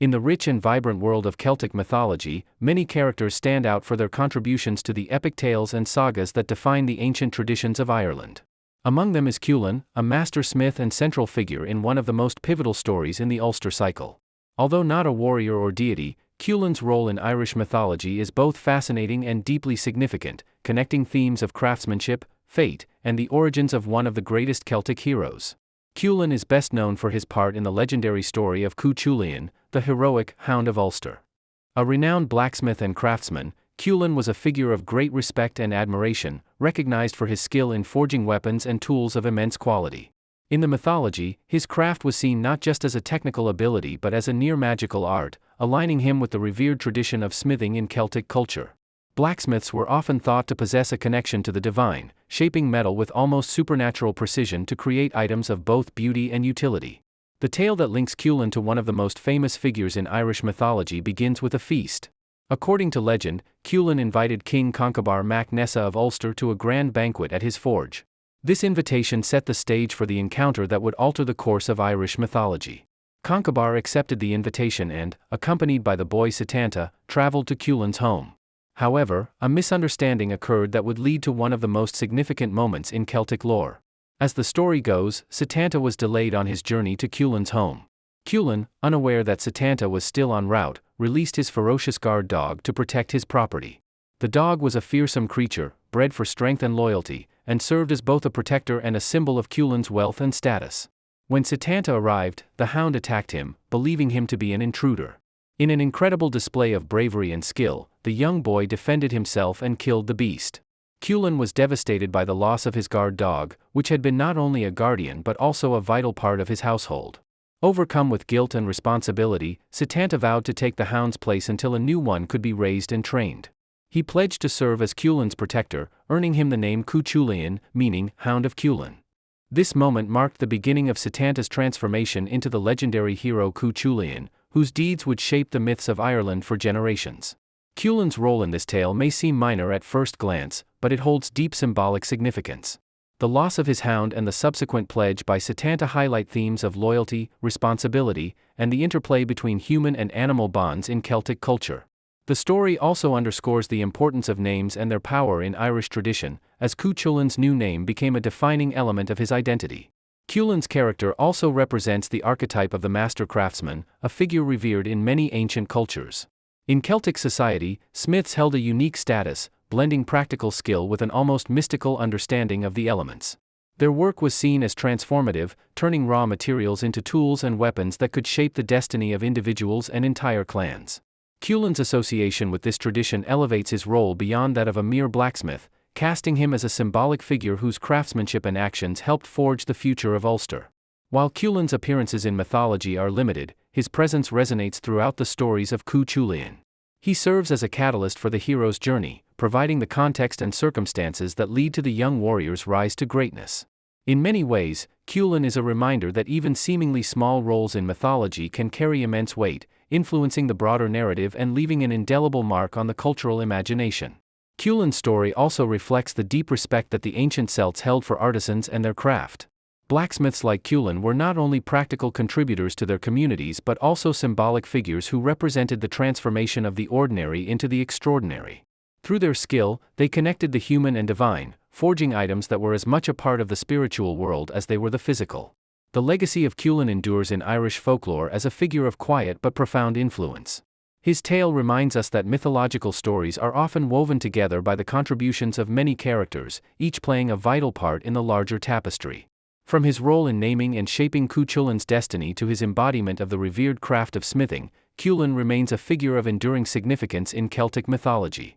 In the rich and vibrant world of Celtic mythology, many characters stand out for their contributions to the epic tales and sagas that define the ancient traditions of Ireland. Among them is Culann, a master smith and central figure in one of the most pivotal stories in the Ulster Cycle. Although not a warrior or deity, Culann's role in Irish mythology is both fascinating and deeply significant, connecting themes of craftsmanship, fate, and the origins of one of the greatest Celtic heroes. Culann is best known for his part in the legendary story of Culann, the heroic Hound of Ulster. A renowned blacksmith and craftsman, Culann was a figure of great respect and admiration, recognized for his skill in forging weapons and tools of immense quality. In the mythology, his craft was seen not just as a technical ability but as a near-magical art, aligning him with the revered tradition of smithing in Celtic culture. Blacksmiths were often thought to possess a connection to the divine, shaping metal with almost supernatural precision to create items of both beauty and utility. The tale that links Culann to one of the most famous figures in Irish mythology begins with a feast. According to legend, Culann invited King Conchobar mac Nessa of Ulster to a grand banquet at his forge. This invitation set the stage for the encounter that would alter the course of Irish mythology. Conchobar accepted the invitation and, accompanied by the boy Setanta, traveled to Culann's home. However, a misunderstanding occurred that would lead to one of the most significant moments in Celtic lore. As the story goes, Setanta was delayed on his journey to Culann's home. Culann, unaware that Setanta was still en route, released his ferocious guard dog to protect his property. The dog was a fearsome creature, bred for strength and loyalty, and served as both a protector and a symbol of Culann's wealth and status. When Setanta arrived, the hound attacked him, believing him to be an intruder. In an incredible display of bravery and skill, the young boy defended himself and killed the beast. Culann was devastated by the loss of his guard dog, which had been not only a guardian but also a vital part of his household. Overcome with guilt and responsibility, Setanta vowed to take the hound's place until a new one could be raised and trained. He pledged to serve as Culann's protector, earning him the name Culann, meaning Hound of Culann. This moment marked the beginning of Setanta's transformation into the legendary hero Culann, whose deeds would shape the myths of Ireland for generations. Culann's role in this tale may seem minor at first glance, but it holds deep symbolic significance. The loss of his hound and the subsequent pledge by Setanta highlight themes of loyalty, responsibility, and the interplay between human and animal bonds in Celtic culture. The story also underscores the importance of names and their power in Irish tradition, as Culann's new name became a defining element of his identity. Culann's character also represents the archetype of the master craftsman, a figure revered in many ancient cultures. In Celtic society, smiths held a unique status, blending practical skill with an almost mystical understanding of the elements. Their work was seen as transformative, turning raw materials into tools and weapons that could shape the destiny of individuals and entire clans. Culann's association with this tradition elevates his role beyond that of a mere blacksmith, casting him as a symbolic figure whose craftsmanship and actions helped forge the future of Ulster. While Culann's appearances in mythology are limited, his presence resonates throughout the stories of Culann. He serves as a catalyst for the hero's journey, providing the context and circumstances that lead to the young warrior's rise to greatness. In many ways, Culann is a reminder that even seemingly small roles in mythology can carry immense weight, influencing the broader narrative and leaving an indelible mark on the cultural imagination. Culann's story also reflects the deep respect that the ancient Celts held for artisans and their craft. Blacksmiths like Culann were not only practical contributors to their communities but also symbolic figures who represented the transformation of the ordinary into the extraordinary. Through their skill, they connected the human and divine, forging items that were as much a part of the spiritual world as they were the physical. The legacy of Culann endures in Irish folklore as a figure of quiet but profound influence. His tale reminds us that mythological stories are often woven together by the contributions of many characters, each playing a vital part in the larger tapestry. From his role in naming and shaping Culann's destiny to his embodiment of the revered craft of smithing, Culann remains a figure of enduring significance in Celtic mythology.